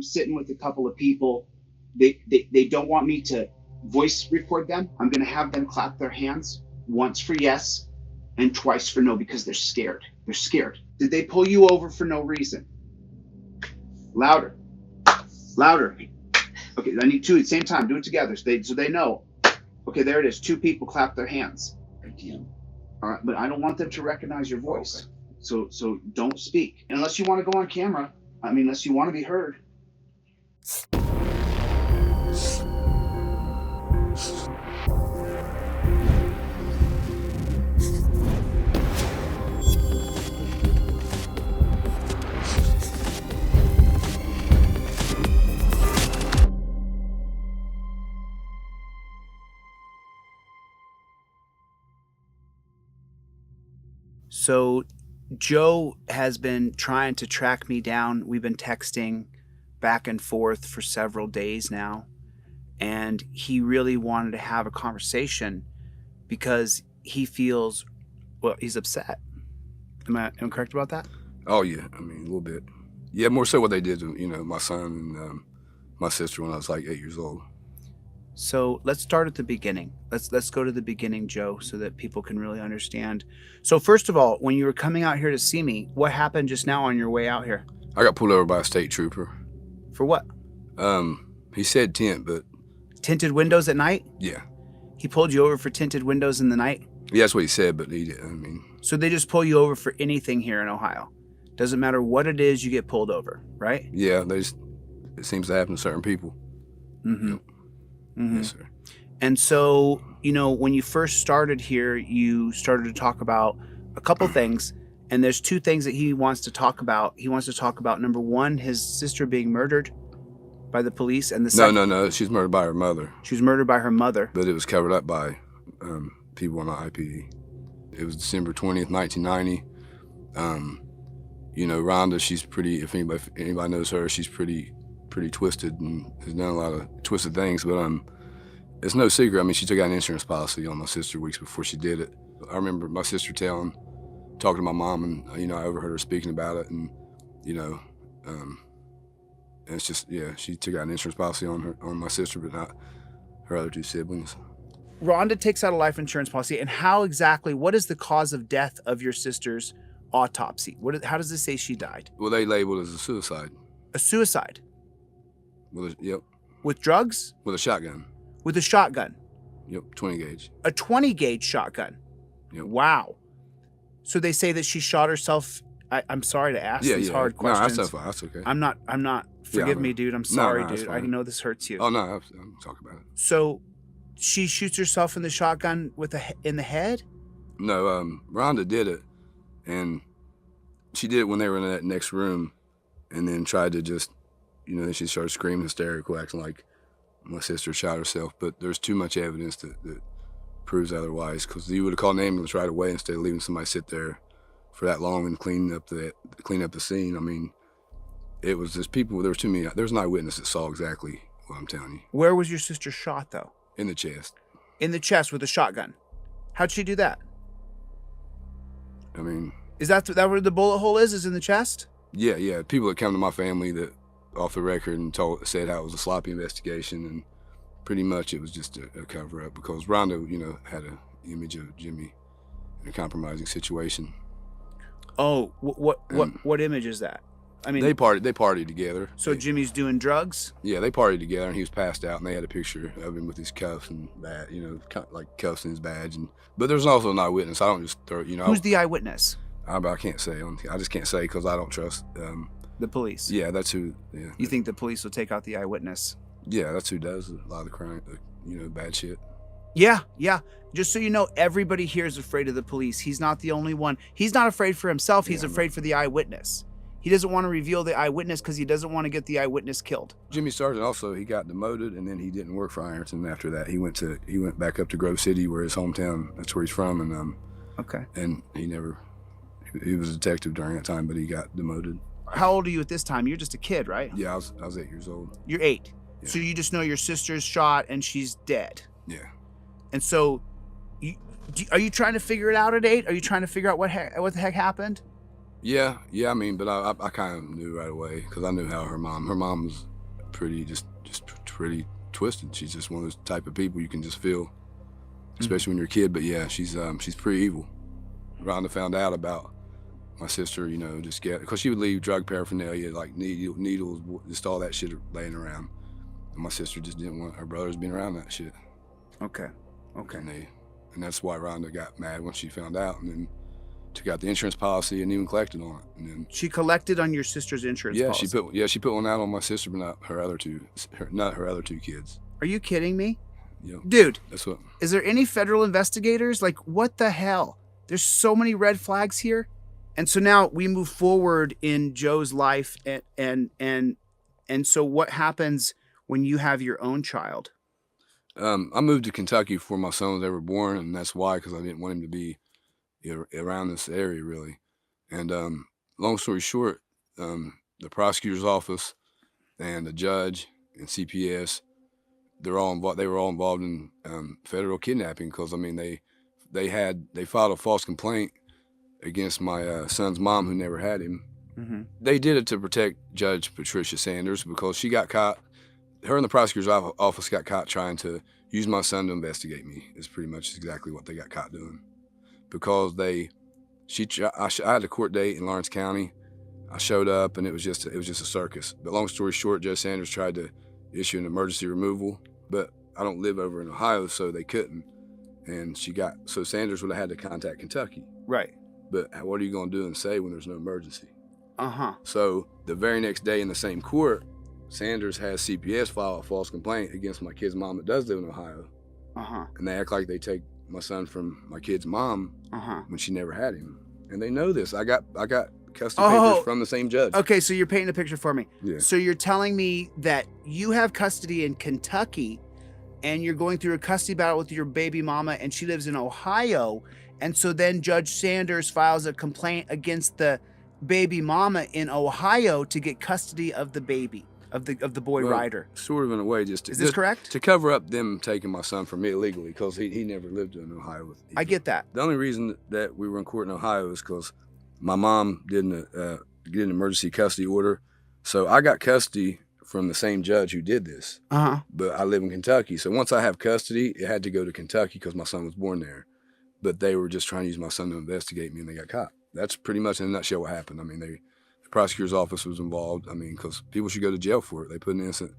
I'm sitting with a couple of people. They don't want me to voice record them. I'm going to have them clap their hands once for yes and twice for no because they're scared. They're scared. Did they pull you over for no reason? Louder. Louder. Okay, I need two at the same time. Do it together so they know. Okay, there it is. Two people clap their hands. All right, but I don't want them to recognize your voice. Okay. So don't speak. Unless you want to go on camera. I mean, unless you want to be heard. So Joe has been trying to track me down. We've been texting back and forth for several days now. And he really wanted to have a conversation because he feels, well, he's upset. Am I correct about that? Oh, yeah. I mean, a little bit. Yeah, more so what they did to, my son and my sister when I was like 8 years old. So let's start at the beginning. Let's go to the beginning, Joe, so that people can really understand. So first of all, when you were coming out here to see me, what happened just now on your way out here? I got pulled over by a state trooper. For what? He said tint, but... Tinted windows at night? Yeah. He pulled you over for tinted windows in the night? Yeah, that's what he said, but he didn't, I mean... So they just pull you over for anything here in Ohio? Doesn't matter what it is, you get pulled over, right? Yeah, it seems to happen to certain people. Mm-hmm. Yep. Mm-hmm. Yes, sir. And so, when you first started here, you started to talk about a couple things, and there's two things that he wants to talk about. He wants to talk about, number one, his sister being murdered by the police, and the second... No, she was murdered by her mother. She was murdered by her mother. But it was covered up by people on the IPD. It was December 20th, 1990. Rhonda, she's pretty, if anybody knows her, she's pretty twisted and has done a lot of twisted things, but it's no secret. I mean, she took out an insurance policy on my sister weeks before she did it. I remember my sister talking to my mom, and I overheard her speaking about it, and and it's just, yeah, she took out an insurance policy on my sister, but not her other two siblings. Rhonda takes out a life insurance policy, and what is the cause of death of your sister's autopsy? How does it say she died? Well, they labeled it as a suicide. A suicide? Yep. With drugs? With a shotgun. With a shotgun? Yep, 20 gauge. A 20 gauge shotgun? Yep. Wow. So they say that she shot herself. I'm sorry to ask these hard questions. No, that's okay. I'm not. Forgive me, dude. I'm sorry, dude. I know this hurts you. Oh, no, I'm talking about it. So she shoots herself in the shotgun in the head? No, Rhonda did it, and she did it when they were in that next room, and then tried to just, then she started screaming hysterical, acting like my sister shot herself. But there's too much evidence that proves otherwise, because you would have called an ambulance right away instead of leaving somebody sit there for that long and clean up the scene. I mean, it was just people. There was too many. There's an eyewitness that saw exactly what I'm telling you. Where was your sister shot, though? In the chest. In the chest with a shotgun. How'd she do that? I mean, is that where the bullet hole is? Is in the chest? Yeah. People that come to my family that off the record and said how it was a sloppy investigation, and pretty much it was just a cover up because Rhonda, had an image of Jimmy in a compromising situation. Oh, what image is that? I mean, they partied together. So Jimmy's doing drugs? Yeah, they partied together, and he was passed out, and they had a picture of him with his cuffs and that, kind of like cuffs and his badge. But there's also an eyewitness. I don't just throw, Who's the eyewitness? I can't say. I just can't say because I don't trust the police. Yeah, that's who. Yeah. You think the police will take out the eyewitness? Yeah, that's who does a lot of the crime, bad shit. Yeah. Just so you know, everybody here is afraid of the police. He's not the only one. He's not afraid for himself. He's afraid for the eyewitness. He doesn't want to reveal the eyewitness because he doesn't want to get the eyewitness killed. Jimmy Sargent also, he got demoted, and then he didn't work for Ironton after that. He went back up to Grove City, where his hometown. That's where he's from, and okay. And he was a detective during that time, but he got demoted. How old are you at this time? You're just a kid, right? Yeah, I was 8 years old. You're 8. Yeah. So you just know your sister's shot and she's dead. Yeah. And so, are you trying to figure it out at 8? Are you trying to figure out what the heck happened? Yeah. I mean, but I kind of knew right away because I knew how her mom pretty pretty twisted. She's just one of those type of people you can just feel, especially when you're a kid. But yeah, she's pretty evil. Rhonda found out about my sister, you know, just because she would leave drug paraphernalia like needles, just all that shit laying around. And my sister just didn't want her brothers being around that shit. Okay. And that's why Rhonda got mad when she found out, and then took out the insurance policy and even collected on it. And then she collected on your sister's insurance policy? She put one out on my sister, but not her other two kids. Are you kidding me? Yeah. Dude, that's what. Is there any federal investigators? Like, what the hell? There's so many red flags here. And so now we move forward in Joe's life, and so what happens when you have your own child? I moved to Kentucky before my son was ever born, and that's why, because I didn't want him to be around this area really. And long story short, the prosecutor's office and the judge and CPS, they were all involved in federal kidnapping, because I mean they filed a false complaint against my son's mom, who never had him. Mm-hmm. They did it to protect Judge Patricia Sanders, because she got caught. Her and the prosecutor's office got caught trying to use my son to investigate me. Is pretty much exactly what they got caught doing. Because I had a court date in Lawrence County. I showed up, and it was just a circus. But long story short, Judge Sanders tried to issue an emergency removal, but I don't live over in Ohio, so they couldn't. And so Sanders would have had to contact Kentucky. Right. But what are you going to do and say when there's no emergency? Uh-huh. So the very next day in the same court, Sanders has CPS file a false complaint against my kid's mom that does live in Ohio. Uh-huh. And they act like they take my son from my kid's mom when she never had him. And they know this. I got custody papers from the same judge. Okay, so you're painting a picture for me. Yeah. So you're telling me that you have custody in Kentucky, and you're going through a custody battle with your baby mama, and she lives in Ohio. And so then Judge Sanders files a complaint against the baby mama in Ohio to get custody of the baby, of the boy, Ryder. Sort of, in a way, Is this correct? To cover up them taking my son from me illegally, because he never lived in Ohio. I get that. The only reason that we were in court in Ohio is because my mom didn't get an emergency custody order. So I got custody from the same judge who did this. But I live in Kentucky. So once I have custody, it had to go to Kentucky because my son was born there. But they were just trying to use my son to investigate me, and they got caught. That's pretty much in a nutshell what happened. I mean, the prosecutor's office was involved. I mean, because people should go to jail for it. They put an innocent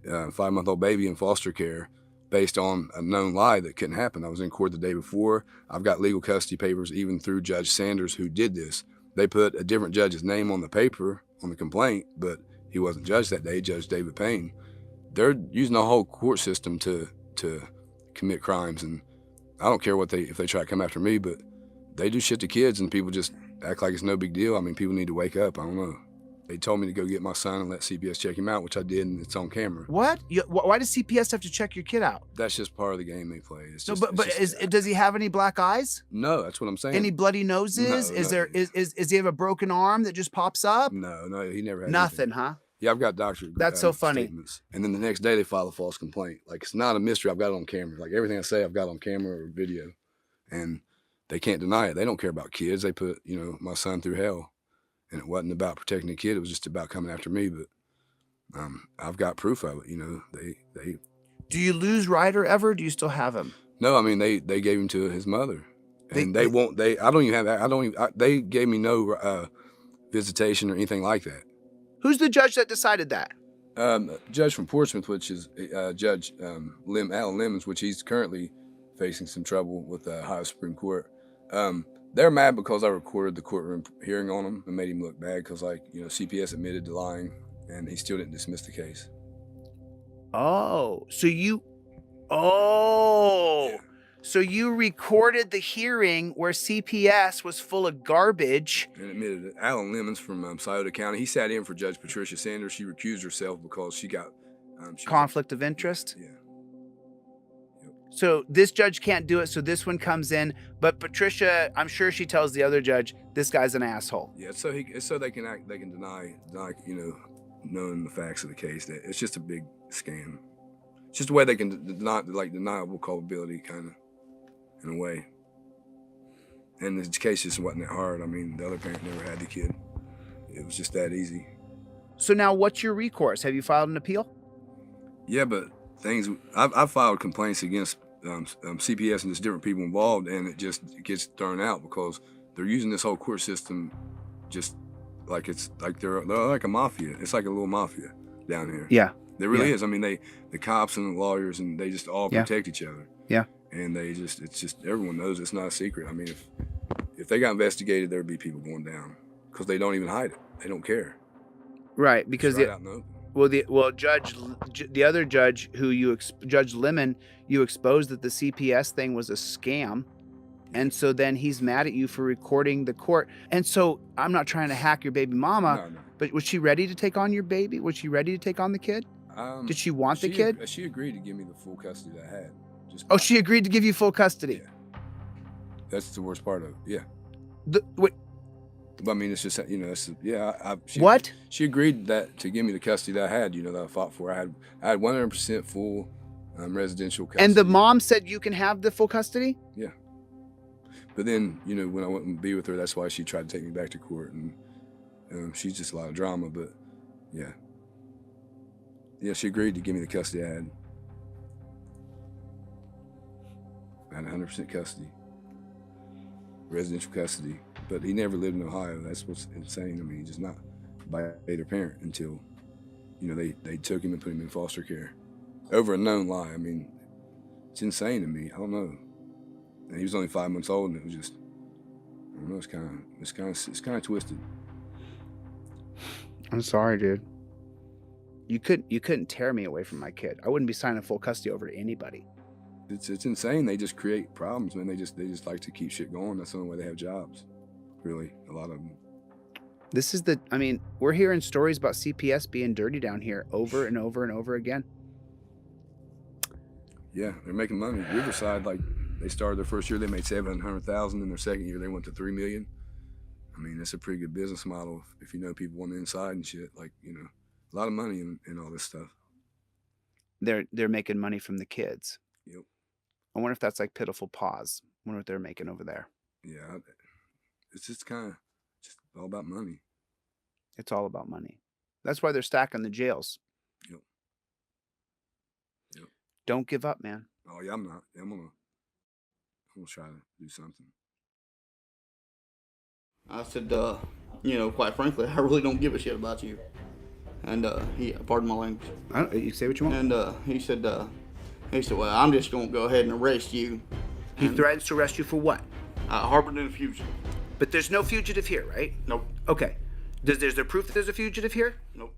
5-month-old baby in foster care based on a known lie that couldn't happen. I was in court the day before. I've got legal custody papers even through Judge Sanders, who did this. They put a different judge's name on the paper, on the complaint, but he wasn't judged that day, Judge David Payne. They're using the whole court system to commit crimes, and I don't care if they try to come after me, but they do shit to kids, and people just act like it's no big deal. I mean, people need to wake up. I don't know. They told me to go get my son and let CPS check him out, which I did, and it's on camera. What? Why does CPS have to check your kid out? That's just part of the game they play. It's No, just, does he have any black eyes? No, that's what I'm saying. Any bloody noses? No, Is he have a broken arm that just pops up? No, he never had nothing, anything. huh? Yeah, I've got doctor. That's so funny. Statements. And then the next day they file a false complaint. Like, it's not a mystery. I've got it on camera. Like, everything I say, I've got on camera or video, and they can't deny it. They don't care about kids. They put, my son through hell, and it wasn't about protecting the kid. It was just about coming after me. But I've got proof of it. They. Do you lose Ryder ever? Do you still have him? No, I mean they gave him to his mother, and they won't. I don't even have that. They gave me no visitation or anything like that. Who's the judge that decided that? Judge from Portsmouth, which is Judge Alan Lemons, which he's currently facing some trouble with the Ohio Supreme Court. They're mad because I recorded the courtroom hearing on him and made him look bad because, CPS admitted to lying, and he still didn't dismiss the case. So you recorded the hearing where CPS was full of garbage. And admitted it. Alan Lemons from Scioto County, he sat in for Judge Patricia Sanders. She recused herself because she got... conflict of interest? Yeah. Yep. So this judge can't do it, so this one comes in. But Patricia, I'm sure she tells the other judge, this guy's an asshole. Yeah, so they can deny, knowing the facts of the case. That it's just a big scam. It's just a way they can deny, deniable culpability, kind of, in a way. And the case just wasn't that hard. I mean, the other parent never had the kid. It was just that easy. So now what's your recourse? Have you filed an appeal? Yeah, but I've filed complaints against CPS and there's different people involved, and it gets thrown out because they're using this whole court system just like it's like they're like a mafia. It's like a little mafia down here. Yeah. There really is. I mean, the cops and the lawyers, and they just all protect each other. Yeah. And it's just everyone knows it's not a secret. I mean, if they got investigated, there'd be people going down because they don't even hide it. They don't care. Right, because out in the open. the other judge who Judge Lemon, you exposed that the CPS thing was a scam. And so then he's mad at you for recording the court. And so I'm not trying to hack your baby mama, No. but was she ready to take on your baby? Was she ready to take on the kid? Did she want the kid? She agreed to give me the full custody that I had. She agreed to give you full custody. Yeah. That's the worst part of it. Yeah. Wait. I mean, it's just, What? She agreed to give me the custody that I had, that I fought for. I had 100% full residential custody. And the mom said you can have the full custody? Yeah. But then, when I went and be with her, that's why she tried to take me back to court. And she's just a lot of drama, but yeah. Yeah, she agreed to give me the custody I had. I had 100% custody. Residential custody. But he never lived in Ohio. That's what's insane. I mean, he's just not by either parent until, they took him and put him in foster care. Over a known lie. I mean, it's insane to me. I don't know. And he was only 5 months old, and it was just, I don't know, it's kind of twisted. I'm sorry, dude. You couldn't tear me away from my kid. I wouldn't be signing full custody over to anybody. It's insane. They just create problems, man. They just like to keep shit going. That's the only way they have jobs. Really, a lot of them. We're hearing stories about CPS being dirty down here over and over and over again. Yeah, they're making money. Riverside, they started their first year, they made $700,000. In their second year, they went to $3 million. I mean, that's a pretty good business model if you know people on the inside and shit. A lot of money in all this stuff. They're making money from the kids. Yep. I wonder if that's like Pitiful Paws. I wonder what they're making over there. Yeah, it's just all about money. It's all about money. That's why they're stacking the jails. Yep. Don't give up, man. Oh yeah, I'm not. I'm gonna try to do something. I said, quite frankly, I really don't give a shit about you. And pardon my language. You say what you want. And he said, well, I'm just gonna go ahead and arrest you. He threatens to arrest you for what? Harbored in a fugitive. But there's no fugitive here, right? Nope. Okay. Is there proof that there's a fugitive here? Nope.